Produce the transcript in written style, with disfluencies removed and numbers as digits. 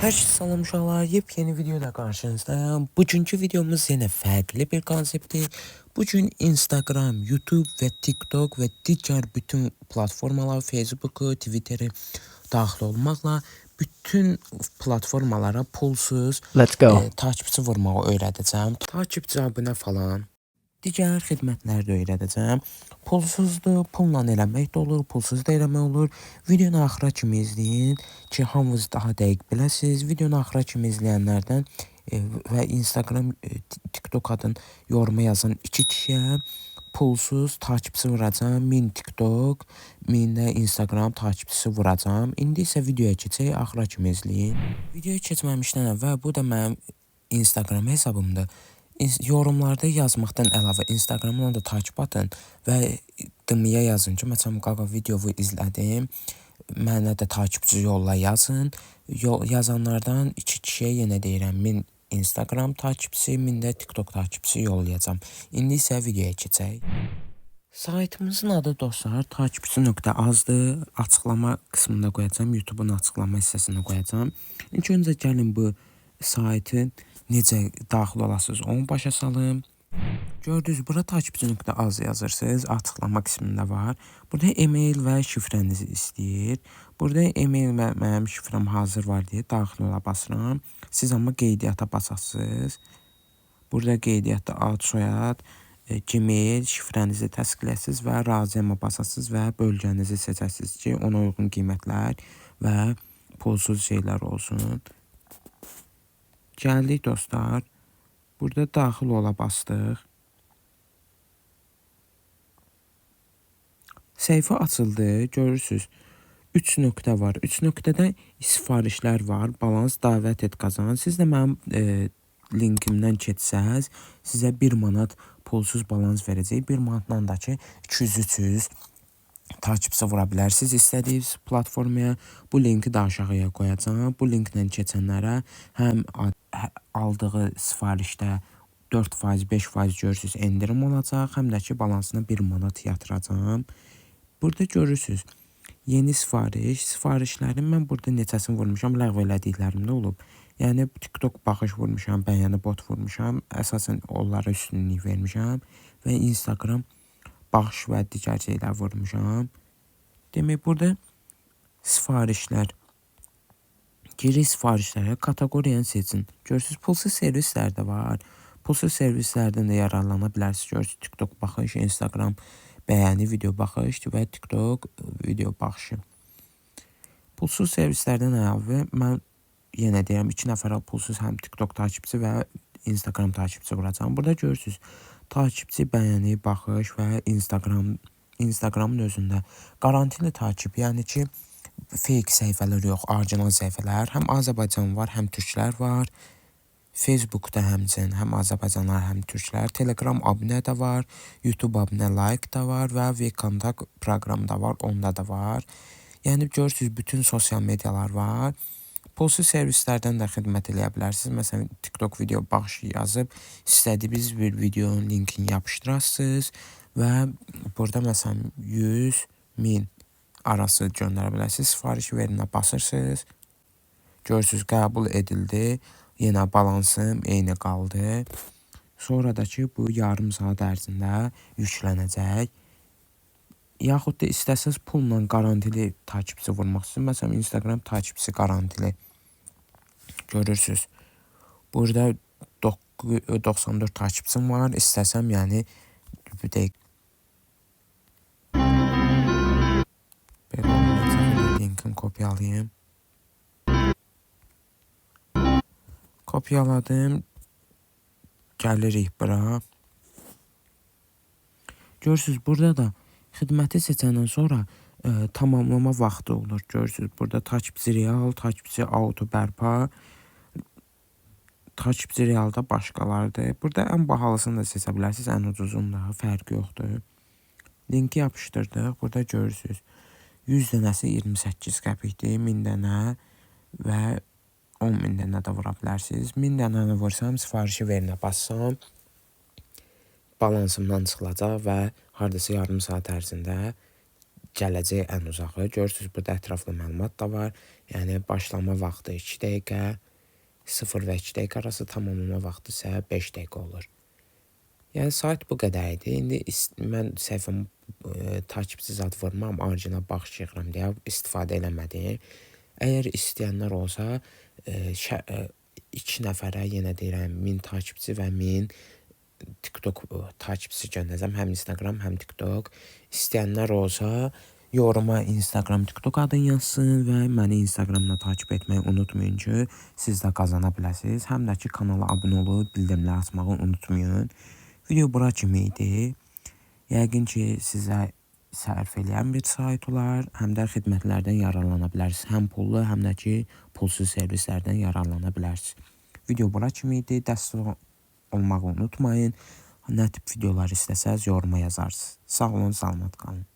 Herkese salam uşaqlar, yepyeni videoda qarşınızdayım. Bugünkü videomuz yenə fərqli bir konseptdir. Bugün Instagram, YouTube və TikTok və digər bütün platformalar, Facebook'u, Twitter'i daxil olmaqla bütün platformalara pulsuz Let's go. takipçi vurmağı öyrədəcəm. Takipçi abunə falan. Digər xidmətləri də öyrədəcəm. Pulsuzdur, pulla eləmək də olur, pulsuz da eləmək olur. Videonu axıra kimi izləyin ki, hamınız daha dəqiq biləsiniz. Videonu axıra kimi izləyənlərdən və Instagram, TikTok adın yoruma yazan 2 kişiyə pulsuz takipçi vuracam. 1000 TikTok, 1000 də Instagram takipçisi vuracam. İndi isə videoya keçək, axıra kimi izləyin. Videoya keçməmişdən əvvəl bu da mənim Instagram hesabımdır. Yorumlarda yazmaqdan əlavə Instagramdan da takip atın və dimiyə yazın ki, məsələn, qaqa videoyu izlədim, mənə də takipçi yolla yazın. Yazanlardan 2 kişiyə yenə deyirəm, 1000 Instagram takipçisi, 1000 də TikTok takipçisi yollayacam. İndi isə videoya keçək. Saytımızın adı dostlar takipçi.azdır. Açıqlama qismında qoyacam, YouTube'un açıqlama hissəsində qoyacam. İlk öncə gəlin bu saytın necə daxil olasınız onu başa salım. Gördünüz, bura takipçi.az yazırsınız, açıqlama qismində var. Burada e-mail və şifrənizi istəyir. Burada e-mail və mənim şifrəm hazır var deyə daxil ola basıram. Siz amma qeydiyyata basasınız. Burada qeydiyyatda ad, soyad, Gmail, şifrənizi təsdiqləyəsiniz və razıyama basasınız və bölgənizi seçəsiniz ki, ona uyğun qiymətlər və pulsuz şeylər olsun. Gəldik dostlar. Burada daxil ola bastıq. Səhifə açıldı. Görürsünüz. 3 nöqtə var. 3 nöqtədə sifarişlər var. Balans, davət et, qazan. Siz də mənim linkimdən keçsəz, sizə 1 manat pulsuz balans verəcək. 1 manatdan da ki 200-300 takipçi vura bilərsiniz istədiyiniz platformaya. Bu linki də aşağıya qoyacağam. Bu linklə keçənlərə həm aldığı sifarişdə 4%, 5% görürsünüz endirim olacaq, həm də ki balansına 1 manat yatıracağam. Burada görürsünüz yeni sifariş, sifarişlərin mən burada neçəsini vurmuşam, ləğv elədiklərim də olub. Yəni TikTok baxış vurmuşam, bəyəni bot vurmuşam, əsasən onlara üstünlük vermişəm və Instagram baxış və digər şeylər vurmuşam. Demək burada sifarişlər, geri sifarişlərə kateqoriyanı seçin. Görürsünüz, pulsuz servislər də var. Pulsuz servislərdən də yararlana bilərsiniz. Görürsünüz, TikTok baxış, Instagram bəyəni video baxış və TikTok video baxışı. Pulsuz servislərdən əlavə mən yenə deyirəm 2 nəfərə pulsuz həm TikTok takipçi və Instagram takipçi vuracam. Burada görürsünüz, takipçi, bəyəni, baxış və Instagramın özündə qarantili takip, yəni ki fake səhifələr yox, orijinal səhifələr. Həm Azərbaycan var, həm türklər var. Facebook'da həmçinin həm Azərbaycanlar, həm türklər. Telegram abunə də var, YouTube abunə, like da var və VKontak proqramı da var, onda da var. Yəni görürsünüz, bütün sosial medialar var. Pulsuz servislərdən də xidmət eləyə bilərsiniz. Məsələn, TikTok video baxışı yazıb, istədiyiniz bir videonun linkini yapışdırasınız və burada məsələn 100-1000 arası göndərə bilərsiniz. Sifariş verinə basırsınız. Görürsünüz, qəbul edildi. Yenə balansım eyni qaldı. Sonra da ki, bu yarım saat ərzində yüklənəcək. Yaxud da istəsəz pulla qarantili takipçi vurmaq üçün. Məsələn, Instagram takipçi qarantili. Görürsünüz. Burada 94 takipçim var. İstəsəm, yəni bir dəqiq. Belə olacaq. Linkini kopyalayayım. Kopyaladım. Gəlirik bura. Görürsünüz, burada da xidməti seçəndən sonra tamamlama vaxtı olur. Görürsünüz, burada takipçi real, takipçi auto bərpa, takipçi realda başqalardır. Burada ən bahalısını da seçə bilərsiniz, ən ucuzunu da, fərqi yoxdur. Linki yapışdırdıq. Burada görürsünüz, 100 dənəsi 28 qəpikdir, 1000 dənə və 10.000 dənə də vura bilərsiniz. 1000 dənəni vursam, sifarişi verinə bassam, balansımdan çıxılacaq və hardasa yarım saat ərzində gələcək ən uzağı. Görürsüz, burada ətraflı məlumat da var. Yəni başlama vaxtı 2 dəqiqə, 0 və 2 dəqiqə arası, tamamlama vaxtı isə 5 dəqiqə olur. Yəni sayt bu qədər idi. İndi mən səhifəm takipçi zad vurmam, orijinal baxış yığıram deyə istifadə eləmədim. Əgər istəyənlər olsa, 2 nəfərə yenə deyirəm 1000 takipçi və 1000 TikTok takipçisi göndərəcəm. Həm Instagram, həm TikTok. İstəyənlər olsa, yoruma Instagram, TikTok adın yazsın və məni Instagramda takip etməyi unutmayın ki, siz də qazana biləsiniz. Həm də ki, kanala abunə olub, bildirimləri açmağı unutmayın. Video bura kimi idi. Yəqin ki, sizə sərf eləyən bir sayt olar. Həm də xidmətlərdən yararlana bilərsiniz. Həm pullu, həm də ki, pulsuz servislərdən yararlana bilərsiniz. Video bura kimi idi. Dəstək olmağı unutmayın. Nə tip videolar istəsəz yoruma yazarsınız. Sağ olun, salamat qalın.